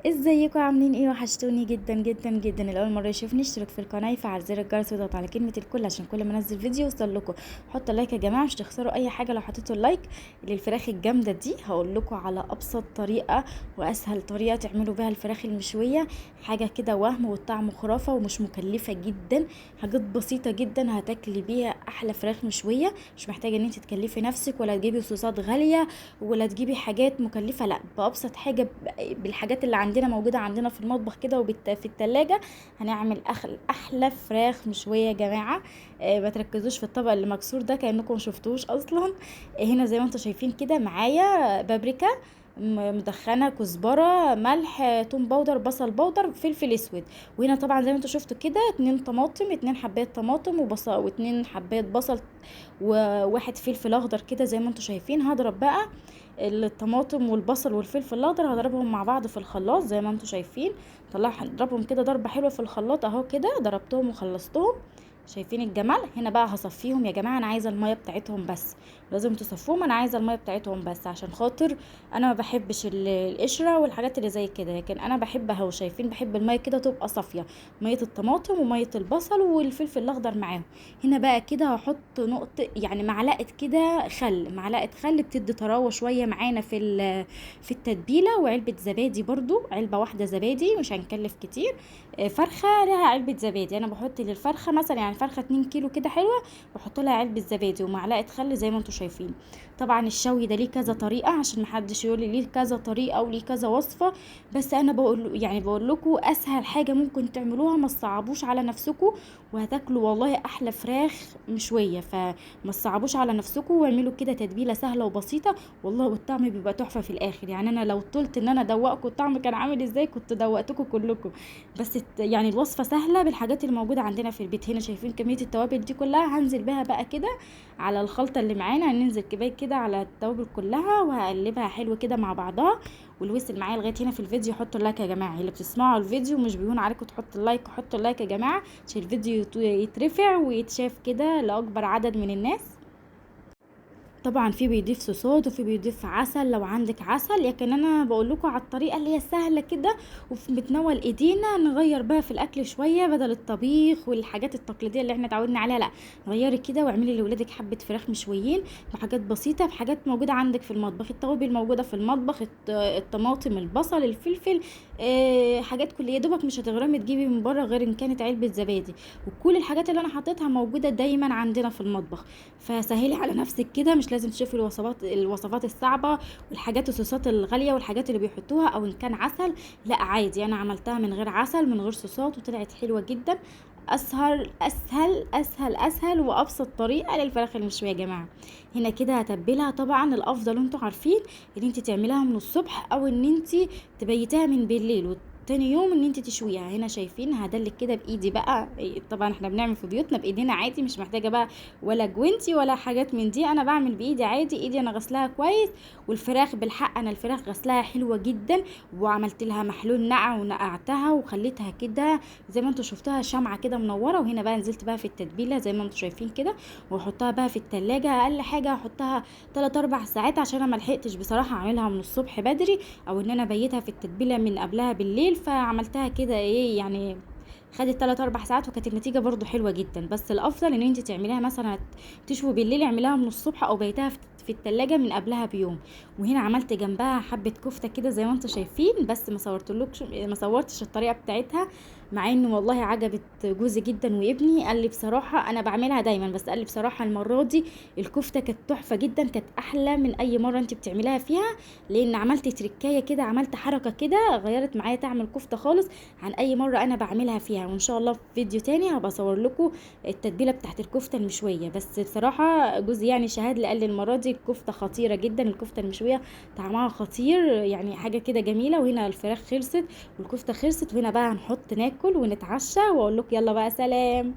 ازيكم عاملين ايه؟ وحشتوني جدا جدا جدا. الاول مره يشوفني اشترك في القناه، يفعل زر الجرس ويضغط على كلمه الكل عشان كل ما انزل فيديو يوصل لكم. حطوا لايك يا جماعه، مش تخسروا اي حاجه لو حطيتوا اللايك. للفراخ الجامده دي هقول لكم على ابسط طريقه واسهل طريقه تعملوا بيها الفراخ المشويه. حاجه كده وهم والطعم خرافه ومش مكلفه جدا. حاجات بسيطه جدا هتاكلي بيها احلى فراخ مشويه. مش محتاجه ان انت تكلفي نفسك ولا تجيبي صوصات غاليه ولا تجيبي حاجات مكلفه، لا بابسط حاجه بالحاجات اللي عندنا موجوده عندنا في المطبخ كده في التلاجة. هنعمل احلى فراخ مشويه يا جماعه. ما تركزوش في الطبق اللي مكسور ده كانكم شفتوش اصلا. هنا زي ما انتم شايفين كده معايا بابريكا مدخنه، كزبره، ملح، توم باودر، بصل باودر، فلفل اسود. وهنا طبعا زي ما انتم شفتوا كده 2 طماطم، 2 حبات طماطم وبصل و2 حبات بصل وواحد فلفل اخضر كده زي ما انتم شايفين. هضرب بقى الطماطم والبصل والفلفل الاخضر، هضربهم مع بعض في الخلاط زي ما انتم شايفين. طلع اضربهم كده ضربه حلوه في الخلاط اهو كده، ضربتهم وخلصتهم. شايفين الجمال؟ هنا بقى هصفيهم يا جماعه، انا عايزه الميه بتاعتهم بس. لازم تصفوهم، انا عايزه الميه بتاعتهم بس عشان خاطر انا ما بحبش القشره والحاجات اللي زي كده، لكن انا بحب اهو شايفين بحب الميه كده تبقى صافيه. ميه الطماطم وميه البصل والفلفل الاخضر معاهم. هنا بقى كده هحط نقطه يعني معلقه كده خل، معلقه خل بتدي طراوه شويه معانا في التتبيله. وعلبه زبادي برضو، علبه واحده زبادي مش هنكلف كتير. فرخه لها علبه زبادي، انا بحط للفرخه مثلا يعني فرخه 2 كيلو كده حلوه، بحط لها علبه زبادي ومعلقه خل زي ما انتم شايفين. طبعا الشوي ده ليه كذا طريقه عشان محدش يقول لي ليه كذا طريقه وليه كذا وصفه. بس انا بقول لكم اسهل حاجه ممكن تعملوها، ما تصعبوش على نفسكم وهتاكلوا والله احلى فراخ مشويه. فما تصعبوش على نفسكم واعملوا كده تتبيله سهله وبسيطه والله، والطعم بيبقى تحفه في الاخر. يعني انا لو طلت ان انا ادوقكم الطعم كان عامل ازاي كنت دوقتكم كلكم. بس يعني الوصفه سهله بالحاجات اللي موجوده عندنا في البيت. هنا شايفين كميه التوابل دي كلها، هنزل بها بقى كده على الخلطه اللي معانا. هننزل كبايه كده على التوابل كلها وهقلبها حلو كده مع بعضها. والوصل معايا لغايه هنا في الفيديو حطوا اللايك يا جماعه، اللي بتسمعوا الفيديو مش بيهون عليكم تحطوا اللايك، حطوا اللايك يا جماعه عشان الفيديو يترفع ويتشاف كده لاكبر عدد من الناس. طبعا في بيضيف صوصات وفي بيضيف عسل لو عندك عسل، لكن انا بقول لكم على الطريقه اللي هي سهله كده وبتنول ايدينا نغير بقى في الاكل شويه بدل الطبيخ والحاجات التقليديه اللي احنا اتعودنا عليها. لا غيري كده واعملي لاولادك حبه فراخ مشويين بحاجات بسيطه، بحاجات موجوده عندك في المطبخ. التوابل موجوده في المطبخ، الطماطم، البصل، الفلفل، حاجات كل يا دوبك مش هتغرمي تجيبي من بره غير ان كانت علبه زبادي. وكل الحاجات اللي انا حطيتها موجوده دايما عندنا في المطبخ. فسهلي على نفسك كده، مش لازم تشوفي الوصفات الصعبه والحاجات الصوصات الغاليه والحاجات اللي بيحطوها، او ان كان عسل. لا عادي، انا عملتها من غير عسل من غير صوصات وطلعت حلوه جدا. اسهل اسهل اسهل اسهل وابسط طريقه للفراخ المشويه يا جماعه. هنا كده هتبلها. طبعا الافضل انتوا عارفين ان انت تعمليها من الصبح او ان انت تبيتها من بالليل تاني يوم ان انت تشويها. هنا شايفين هدلك كده بايدي بقى. طبعا احنا بنعمل في بيوتنا بايدينا عادي، مش محتاجه بقى ولا جوينتي ولا حاجات من دي. انا بعمل بايدي عادي، ايدي انا غسلاها كويس. والفراخ بالحق انا الفراخ غسلاها حلوه جدا وعملت لها محلول نقع ونقعتها وخليتها كده زي ما انتم شفتوها شمعه كده منوره. وهنا بقى نزلت بقى في التتبيله زي ما انتم شايفين كده، واحطها بقى في التلاجة. اقل حاجه احطها 3 4 ساعات عشان انا ملحقتش بصراحه اعملها من الصبح بدري، او ان انا بيتها في التتبيله من قبلها بالليل. فعملتها كده ايه يعني، خدت 3 4 ساعات وكانت النتيجه برضو حلوه جدا. بس الافضل ان انت تعمليها مثلا تشوي بالليل، اعمليها من الصبح او بيتها في التلاجة من قبلها بيوم. وهنا عملت جنبها حبه كفته كده زي ما انتم شايفين، بس ما صورتش الطريقه بتاعتها، مع انه والله عجبت جوزي جدا وابني. قال لي بصراحه انا بعملها دايما، بس قال لي بصراحه المره دي الكفته كانت تحفه جدا، كانت احلى من اي مره انت بتعمليها فيها. لان عملت تركايه كده، عملت حركه كده غيرت معايا طعم الكفته خالص عن اي مره انا بعملها فيها. وان شاء الله في فيديو تاني هبقى اصور لكم التتبيله بتاعت الكفته المشويه. بس بصراحه جوزي يعني شهد لي، قال لي المره دي الكفته خطيره جدا، الكفته المشويه طعمها خطير يعني حاجه كده جميله. وهنا الفراخ خلصت والكفته خلصت، وهنا بقى هنحط ناكل ونتعشى واقول لكم يلا بقى سلام.